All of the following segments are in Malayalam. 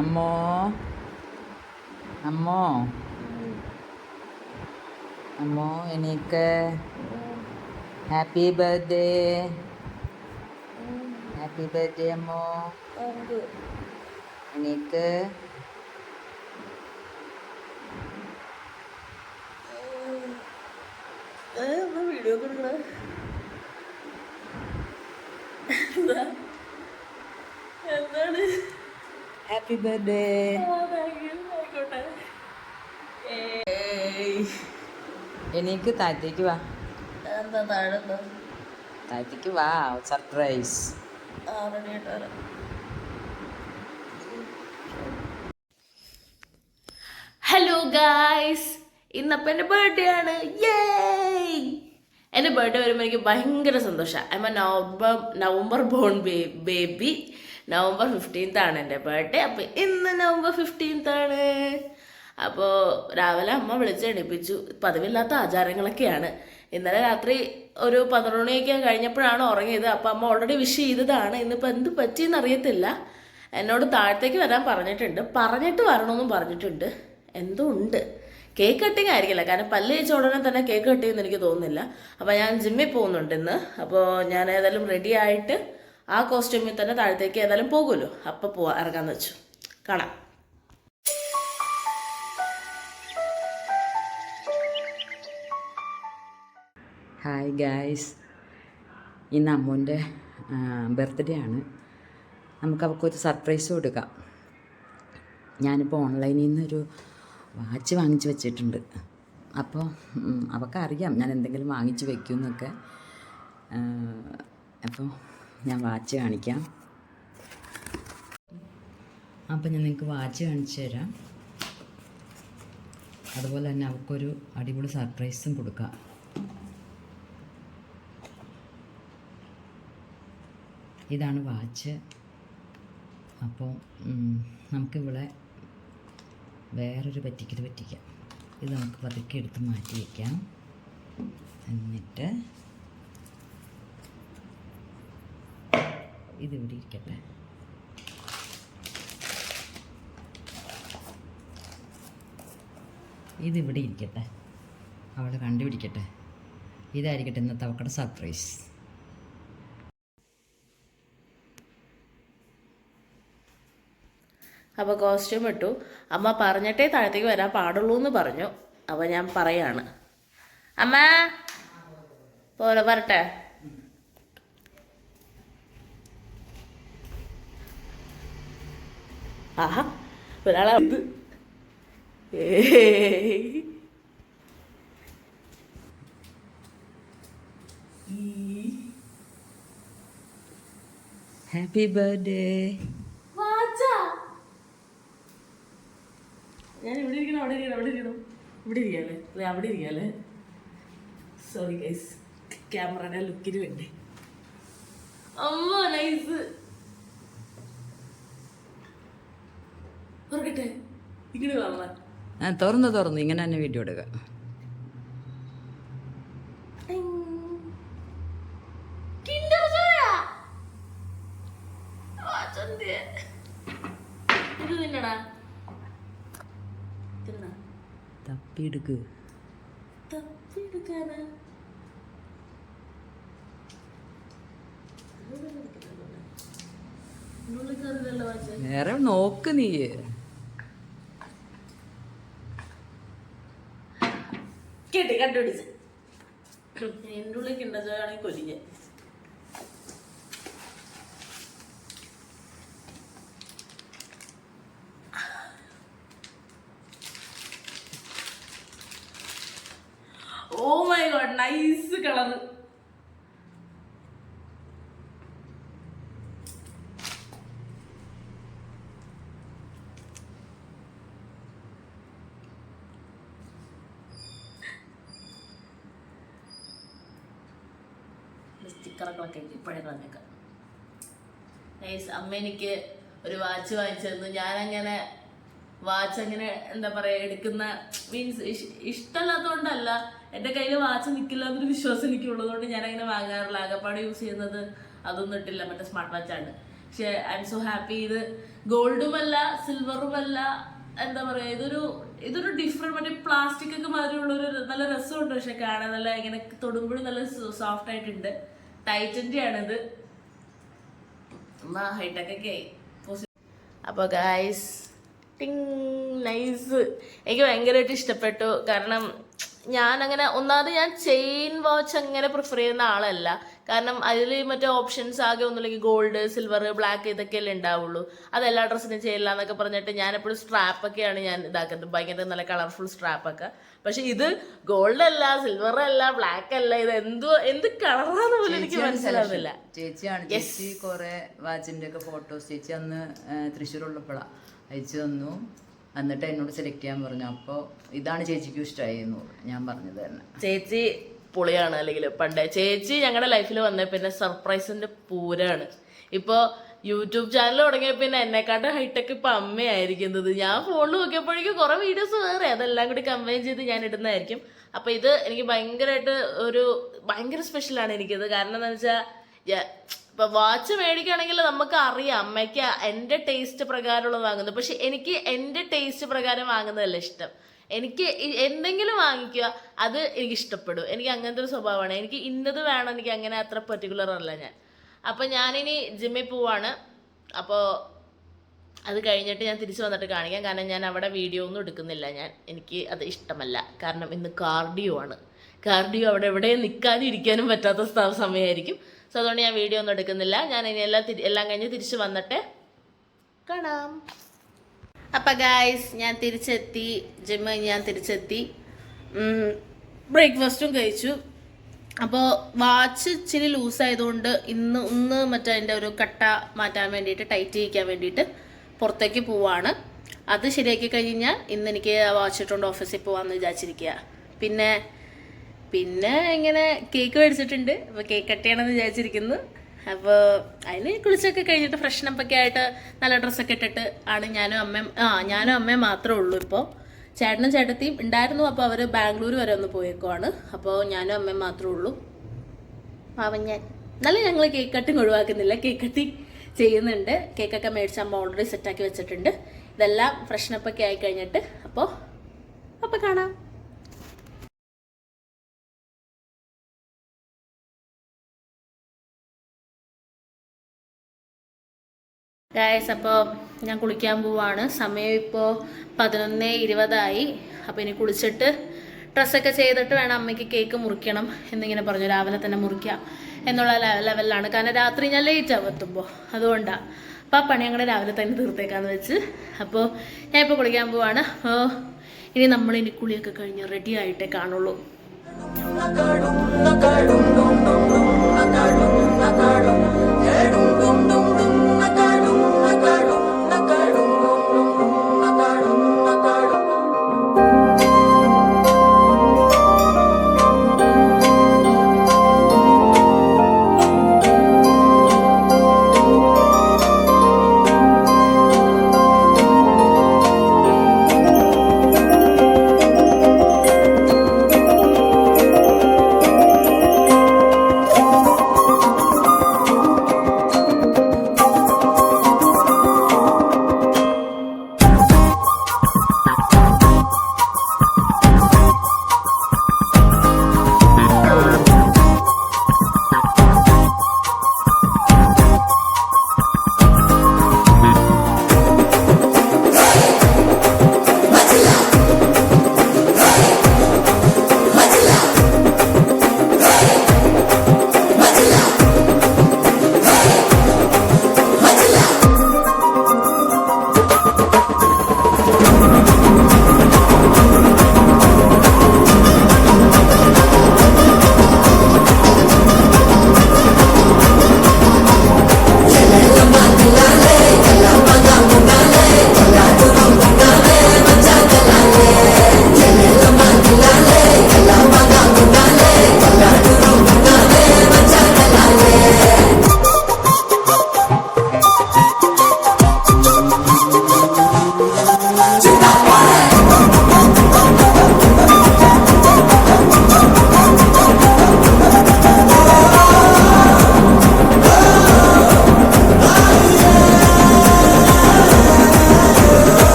അമ്മോ അമ്മോ അമ്മോ എനിക്ക് ഹാപ്പി ബർത്ത്ഡേ അമ്മോ എനിക്ക് വീഡിയോ കൊടുക്കണ എന്താണ് ഹാപ്പി ബർത്ത്ഡേ ആയിക്കോട്ടെ. എനിക്ക് താഴത്തേക്ക് വാ എന്താ താഴെന്താ താഴത്തേക്ക് വാ സർപ്രൈസ്. റെഡി ആയിട്ട് വരാം. ഹലോ ഗായ്സ്, ഇന്നപ്പം എൻ്റെ ബർത്ത്ഡേ ആണ്. എൻ്റെ ബർത്ത്ഡേ വരുമ്പോൾ എനിക്ക് ഭയങ്കര സന്തോഷമാണ്. I M November bone baby. November 15th ആണ് എൻ്റെ ബർത്ത്ഡേ. അപ്പോൾ ഇന്ന് നവംബർ 15th ആണ്. അപ്പോൾ രാവിലെ അമ്മ വിളിച്ചെണിപ്പിച്ചു. പതിവില്ലാത്ത ആചാരങ്ങളൊക്കെയാണ്. ഇന്നലെ രാത്രി ഒരു 11 മണിയൊക്കെ കഴിഞ്ഞപ്പോഴാണ് ഉറങ്ങിയത്. അപ്പോൾ അമ്മ ഓൾറെഡി വിഷ് ചെയ്തതാണ്. ഇന്നിപ്പോൾ എന്ത് പറ്റിയെന്ന് അറിയത്തില്ല. എന്നോട് താഴത്തേക്ക് വരാൻ പറഞ്ഞിട്ട് വരണമെന്നും പറഞ്ഞിട്ടുണ്ട്. എന്തോ ഉണ്ട്. കേക്ക് കട്ടിങ് ആയിരിക്കില്ല, കാരണം പല്ല് കഴിച്ച ഉടനെ തന്നെ കേക്ക് കട്ട് ചെയ്യുമെന്ന് എനിക്ക് തോന്നുന്നില്ല. അപ്പോൾ ഞാൻ ജിമ്മിൽ പോകുന്നുണ്ട് ഇന്ന്. അപ്പോൾ ഞാൻ ഏതായാലും റെഡി ആയിട്ട് ആ കോസ്റ്റ്യൂമിൽ തന്നെ താഴത്തേക്ക് ഏതായാലും പോകുമല്ലോ, അപ്പോൾ ഇറങ്ങാമെന്ന് വെച്ചു. കാണാം. ഹായ് ഗായ്സ്, ഇന്ന് അമ്മൂൻ്റെ ബർത്ത്ഡേ ആണ്. നമുക്ക് അവൾക്കൊരു സർപ്രൈസ് കൊടുക്കാം. ഞാനിപ്പോൾ ഓൺലൈനിൽ നിന്നൊരു വാച്ച് വാങ്ങിച്ച് വെച്ചിട്ടുണ്ട്. അപ്പോൾ അവൾക്കറിയാം ഞാൻ എന്തെങ്കിലും വാങ്ങിച്ച് വയ്ക്കുമെന്നൊക്കെ. അപ്പോൾ ഞാൻ വാച്ച് കാണിക്കാം. അപ്പോൾ ഞാൻ നിങ്ങൾക്ക് വാച്ച് കാണിച്ചു തരാം. അതുപോലെ തന്നെ അവൾക്കൊരു അടിപൊളി സർപ്രൈസും കൊടുക്കാം. ഇതാണ് വാച്ച്. അപ്പോൾ നമുക്കിവിടെ വേറൊരു പറ്റിക്കാം. ഇത് നമുക്ക് പതുക്കെ എടുത്ത് മാറ്റി വയ്ക്കാം. എന്നിട്ട് ഇതിവിടെ ഇരിക്കട്ടെ. ഇതിവിടെ ഇരിക്കട്ടെ, അവൾ കണ്ടുപിടിക്കട്ടെ. ഇതായിരിക്കട്ടെ ഇന്നത്തെ അവക്കടെ സർപ്രൈസ്. അപ്പോൾ കോസ്റ്റ്യൂം ഇട്ടു. അമ്മ പറഞ്ഞിട്ടേ താഴത്തേക്ക് വരാൻ പാടുള്ളൂ എന്ന് പറഞ്ഞു. അപ്പോൾ ഞാൻ പറയാണ്, അമ്മ പോലെ വരട്ടെ. ആഹാ, ഒരാളെ ഹാപ്പി ബർത്ത്ഡേ. ഞാൻ ഇവിടെ ഇരിക്കണം, ഇവിടെ ഇരിക്കാല്ലേ. സോറി ഗൈസ്, ക്യാമറയുടെ ലുക്കിന് വേണ്ടി. അമ്മ നൈസ്. ഓർക്കട്ടെ, ഇങ്ങനെ കാണാൻ തുറന്ന് ഇങ്ങനെ തന്നെ വീഡിയോ എടുക്കാം. ഇത് തിന്നടാ, തപ്പിയെടുക്കാനാ. വേറെ നോക്ക് നീ. കേട്ടി കണ്ടുപിടിച്ച് എൻ്റെ ഉള്ളിലേക്ക് ഉണ്ടാണെങ്കിൽ കൊല്ലിഞ്ഞ്. Oh my god, nice colour. സ്റ്റിക്കറൊക്കെ ഇപ്പോഴേ കളഞ്ഞേക്കാം. നൈസ്. അമ്മ എനിക്ക് ഒരു വാച്ച് വാങ്ങിച്ചു തന്നു. ഞാനങ്ങനെ വാച്ച് അങ്ങനെ എന്താ പറയുക എടുക്കുന്ന മീൻസ് ഇഷ്ടമല്ലാത്തതുകൊണ്ടല്ല, എൻ്റെ കയ്യിൽ വാച്ച് നിൽക്കില്ല എന്നൊരു വിശ്വാസം എനിക്കുള്ളതുകൊണ്ട് ഞാനങ്ങനെ വാങ്ങാറില്ല. ആകപ്പാട് യൂസ് ചെയ്യുന്നത് അതൊന്നും ഇട്ടില്ല, മറ്റേ സ്മാർട്ട് വാച്ചാണ്. പക്ഷെ ഐ എം സോ ഹാപ്പി. ഇത് ഗോൾഡുമല്ല സിൽവറുമല്ല, എന്താ പറയാ, ഇതൊരു ഡിഫറെന്റ് മറ്റേ പ്ലാസ്റ്റിക് ഒക്കെ മാതിരിയുള്ളൊരു നല്ല രസമുണ്ട്. പക്ഷെ കാണാൻ നല്ല ഇങ്ങനെ തൊടുമ്പോഴും നല്ല സോഫ്റ്റ് ആയിട്ടുണ്ട്. ടൈറ്റൻ്റെ ആണിത്. ഹൈടെക് ഒക്കെ ആയി. അപ്പോൾ ഗൈസ് ടിങ് നൈസ്. എനിക്ക് ഭയങ്കരമായിട്ട് ഇഷ്ടപ്പെട്ടു. കാരണം ഞാനങ്ങനെ ഒന്നാമത് ഞാൻ ചെയിൻ വാച്ച് അങ്ങനെ പ്രിഫർ ചെയ്യുന്ന ആളല്ല. കാരണം അതിൽ മറ്റേ ഓപ്ഷൻസ് ആകെ ഒന്നുമില്ലെങ്കിൽ ഗോൾഡ്, സിൽവർ, ബ്ലാക്ക് ഇതൊക്കെയല്ലേ ഉണ്ടാവുള്ളൂ. അതെല്ലാ ഡ്രസ്സിനും ചെയ്യില്ല എന്നൊക്കെ പറഞ്ഞിട്ട് ഞാൻ എപ്പോഴും സ്ട്രാപ്പൊക്കെയാണ് ഞാൻ ഇതാക്കുന്നത്, ഭയങ്കര നല്ല കളർഫുൾ സ്ട്രാപ്പൊക്കെ. പക്ഷെ ഇത് ഗോൾഡ് അല്ല, സിൽവർ അല്ല, ബ്ലാക്ക് അല്ല, ഇത് എന്ത് കളറാന്ന് പോലും എനിക്ക് മനസ്സിലാവുന്നില്ല. ചേച്ചിയാണ് ചേച്ചി കുറെ വാച്ചിന്റെ ഒക്കെ ഫോട്ടോസ് ചേച്ചി അന്ന് തൃശ്ശൂരുള്ളപ്പോഴാണ് അയച്ചു തന്നു. എന്നിട്ട് എന്നോട് സെലക്ട് ചെയ്യാൻ പറഞ്ഞു. അപ്പോൾ ഇതാണ് ചേച്ചിക്കും ഇഷ്ടമായി എന്ന് ഞാൻ പറഞ്ഞത് തന്നെ. ചേച്ചി പൊളിയാണ്. അല്ലെങ്കിൽ പണ്ടേ ചേച്ചി ഞങ്ങളുടെ ലൈഫിൽ വന്ന പിന്നെ സർപ്രൈസിന്റെ പൂരാണ്. ഇപ്പോൾ യൂട്യൂബ് ചാനൽ തുടങ്ങിയ പിന്നെ എന്നെക്കാട്ടും ഹൈടെക് ഇപ്പം അമ്മയായിരിക്കുന്നത്. ഞാൻ ഫോണിൽ നോക്കിയപ്പോഴേക്കും കുറേ വീഡിയോസ് വേറെ അതെല്ലാം കൂടി കമ്പൈൻ ചെയ്ത് ഞാൻ ഇടുന്നതായിരിക്കും. അപ്പോൾ ഇത് എനിക്ക് ഭയങ്കരമായിട്ട് ഭയങ്കര സ്പെഷ്യലാണ് എനിക്കിത്. കാരണം എന്താണെന്ന് വെച്ചാൽ ഇപ്പോൾ വാച്ച് മേടിക്കുകയാണെങ്കിൽ നമുക്ക് അറിയാം അമ്മയ്ക്ക് എൻ്റെ ടേസ്റ്റ് പ്രകാരമുള്ളത് വാങ്ങുന്നത്. പക്ഷെ എനിക്ക് എൻ്റെ ടേസ്റ്റ് പ്രകാരം വാങ്ങുന്നതല്ല ഇഷ്ടം. എനിക്ക് എന്തെങ്കിലും വാങ്ങിക്കുക അത് എനിക്ക് ഇഷ്ടപ്പെടും. എനിക്ക് അങ്ങനത്തെ ഒരു സ്വഭാവമാണ്. എനിക്ക് ഇന്നത് വേണം, എനിക്ക് അങ്ങനെ അത്ര പെർട്ടിക്കുലർ അല്ല ഞാൻ. അപ്പം ഞാനിനി ജിമ്മിൽ പോവാണ്. അപ്പോൾ അത് കഴിഞ്ഞിട്ട് ഞാൻ തിരിച്ച് വന്നിട്ട് കാണിക്കാം. കാരണം ഞാൻ അവിടെ വീഡിയോ ഒന്നും എടുക്കുന്നില്ല. എനിക്ക് അത് ഇഷ്ടമല്ല. കാരണം ഇന്ന് കാർഡിയോ ആണ്. കാർഡിയോ അവിടെ എവിടെയും നിൽക്കാനും ഇരിക്കാനും പറ്റാത്ത സമയമായിരിക്കും. സോ അതുകൊണ്ട് ഞാൻ വീഡിയോ ഒന്നും എടുക്കുന്നില്ല. ഞാൻ ഇനി എല്ലാം കഴിഞ്ഞ് തിരിച്ച് വന്നിട്ട് കാണാം. അപ്പം ഗായ്സ് ഞാൻ തിരിച്ചെത്തി. ജിമ്മ് ഞാൻ തിരിച്ചെത്തി. ബ്രേക്ക്ഫാസ്റ്റും കഴിച്ചു. അപ്പോൾ വാച്ച് ഇച്ചിരി ലൂസായതുകൊണ്ട് ഒന്ന് മറ്റേ അതിൻ്റെ ഒരു കട്ട മാറ്റാൻ വേണ്ടിയിട്ട്, ടൈറ്റ് ചെയ്യിക്കാൻ വേണ്ടിയിട്ട് പുറത്തേക്ക് പോവാണ്. അത് ശരിയാക്കി കഴിഞ്ഞാൽ ഇന്ന് എനിക്ക് വാച്ച് ഇട്ടുകൊണ്ട് ഓഫീസിൽ പോകാമെന്ന് വിചാരിച്ചിരിക്കുക. പിന്നെ ഇങ്ങനെ കേക്ക് മേടിച്ചിട്ടുണ്ട്. അപ്പോൾ കേക്ക് കട്ട് ചെയ്യണമെന്ന് വിചാരിച്ചിരിക്കുന്നു. അപ്പോൾ അതിന് കുളിച്ചൊക്കെ കഴിഞ്ഞിട്ട് ഫ്രഷ്നപ്പൊക്കെ ആയിട്ട് നല്ല ഡ്രസ്സൊക്കെ ഇട്ടിട്ട് ആണ് ഞാനും അമ്മയും മാത്രമേ ഉള്ളൂ. ഇപ്പോൾ ചേട്ടനും ചേട്ടത്തിയും ഉണ്ടായിരുന്നു. അപ്പോൾ അവർ ബാംഗ്ലൂർ വരെ ഒന്ന് പോയേക്കുവാണ്. അപ്പോൾ ഞാനും അമ്മയും മാത്രമേ ഉള്ളൂ. പാവം ഞാൻ എന്നാലും ഞങ്ങൾ കേക്ക് കട്ടിങ് ഒഴിവാക്കുന്നില്ല, കേക്ക് കട്ടിങ് ചെയ്യുന്നുണ്ട്. കേക്കൊക്കെ മേടിച്ച് അമ്മ ഓൾറെഡി സെറ്റാക്കി വെച്ചിട്ടുണ്ട്. ഇതെല്ലാം ഫ്രഷ്നപ്പൊക്കെ ആയി കഴിഞ്ഞിട്ട് അപ്പോൾ കാണാം. ഗായ്സ് അപ്പോൾ ഞാൻ കുളിക്കാൻ പോവാണ്. സമയം ഇപ്പോൾ 11:20 അപ്പോൾ ഇനി കുളിച്ചിട്ട് ഡ്രസ്സൊക്കെ ചെയ്തിട്ട് വേണം അമ്മയ്ക്ക് കേക്ക് മുറിക്കണം എന്നിങ്ങനെ പറഞ്ഞു. രാവിലെ തന്നെ മുറിക്കാം എന്നുള്ള ലെവലിലാണ്. കാരണം രാത്രി ഞാൻ ലേറ്റ് ആവും എത്തുമ്പോൾ, അതുകൊണ്ടാണ്. അപ്പോൾ ആ പണി അങ്ങനെ രാവിലെ തന്നെ തീർത്തേക്കാന്ന് വെച്ച്. അപ്പോൾ ഞാൻ ഇപ്പോൾ കുളിക്കാൻ പോവാണ്. അപ്പോൾ ഇനി നമ്മളിനി കുളിയൊക്കെ കഴിഞ്ഞ് റെഡി ആയിട്ടേ കാണുള്ളൂ.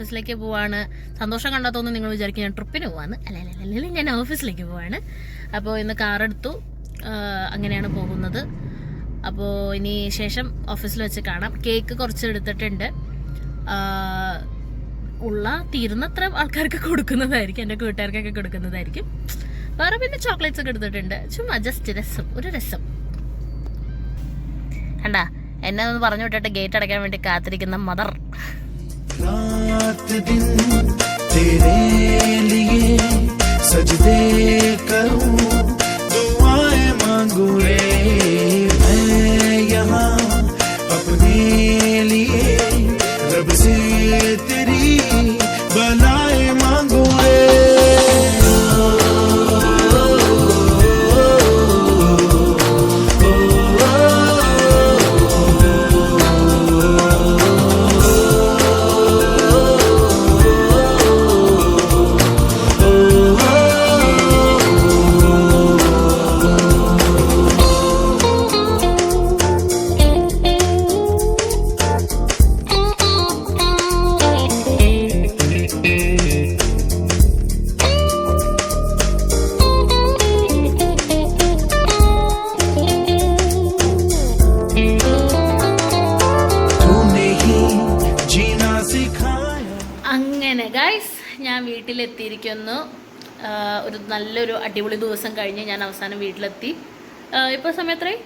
ഓഫീസിലേക്ക് പോവാണ്. സന്തോഷം കണ്ടാത്തൊന്നും നിങ്ങൾ വിചാരിക്കും ഞാൻ ട്രിപ്പിന് പോവാന്ന്. അല്ല, ഞാൻ ഓഫീസിലേക്ക് പോവാണ്. അപ്പോൾ ഇന്ന് കാറെടുത്തു, അങ്ങനെയാണ് പോകുന്നത്. അപ്പോൾ ഇനി ശേഷം ഓഫീസിൽ വെച്ച് കാണാം. കേക്ക് കുറച്ച് എടുത്തിട്ടുണ്ട്, തീരുന്നത്ര ആൾക്കാർക്ക് കൊടുക്കുന്നതായിരിക്കും, എൻ്റെ കൂട്ടുകാർക്കൊക്കെ കൊടുക്കുന്നതായിരിക്കും. വേറെ പിന്നെ ചോക്ലേറ്റ്സ് ഒക്കെ എടുത്തിട്ടുണ്ട്. ചുമ്മാ ജസ്റ്റ് ഒരു രസം. കണ്ടാ എന്നെ ഒന്ന് പറഞ്ഞു വിട്ടിട്ട് ഗേറ്റ് അടയ്ക്കാൻ വേണ്ടി കാത്തിരിക്കുന്ന മദർ. അങ്ങനെ ഗൈസ്, ഞാൻ വീട്ടിലെത്തിയിരിക്കുന്നു. ഒരു നല്ലൊരു അടിപൊളി ദിവസം കഴിഞ്ഞ് ഞാൻ അവസാനം വീട്ടിലെത്തി. ഇപ്പോൾ സമയം എത്രയായി?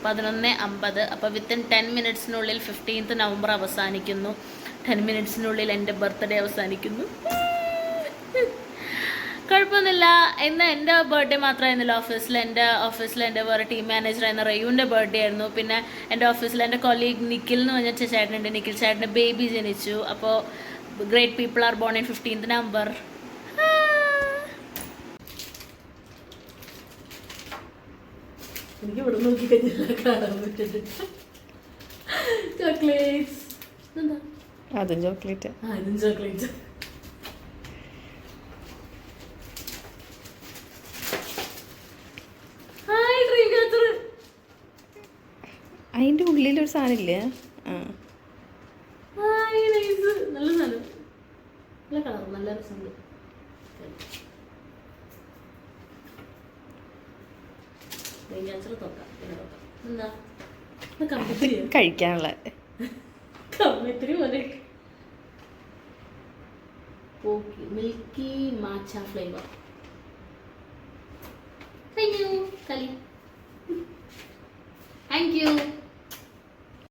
11:50. അപ്പോൾ വിത്തിൻ 10 മിനിറ്റ്സിനുള്ളിൽ 15th നവംബർ അവസാനിക്കുന്നു. 10 മിനിറ്റ്സിനുള്ളിൽ എൻ്റെ ബർത്ത്ഡേ അവസാനിക്കുന്നു. കുഴപ്പമൊന്നുമില്ല. ഇന്ന് എൻ്റെ ബർത്ത്ഡേ മാത്രമായിരുന്നില്ല ഓഫീസിൽ എൻ്റെ വേറെ ടീം മാനേജറായിരുന്ന റയൂൻ്റെ ബർത്ത്ഡേ ആയിരുന്നു. പിന്നെ എൻ്റെ ഓഫീസിൽ എൻ്റെ കൊളീഗ് നിഖിൽ എന്ന് പറഞ്ഞ ചേട്ടനുണ്ട്. നിഖിൽ ചേട്ടൻ്റെ ബേബി ജനിച്ചു. അപ്പോൾ great people are born in 15th November. എനിക്ക് ഇവിടെ നോക്കി കഴിഞ്ഞാൽ കാണാൻ പറ്റുന്നുണ്ട്. ചോക്ലേറ്റ്സ്. എന്താ അതും ചോക്ലേറ്റ്? അതിൻ്റെ ഉള്ളിലൊരു സാധനമില്ലേ? നല്ല സാധനം, നല്ല കളർ, നല്ല രസമുണ്ട്. കഴിക്കാനുള്ള കമ്മിത്തിരി പോലെ മിൽക്കി മാച്ച ഫ്ലേവർ. Thank you.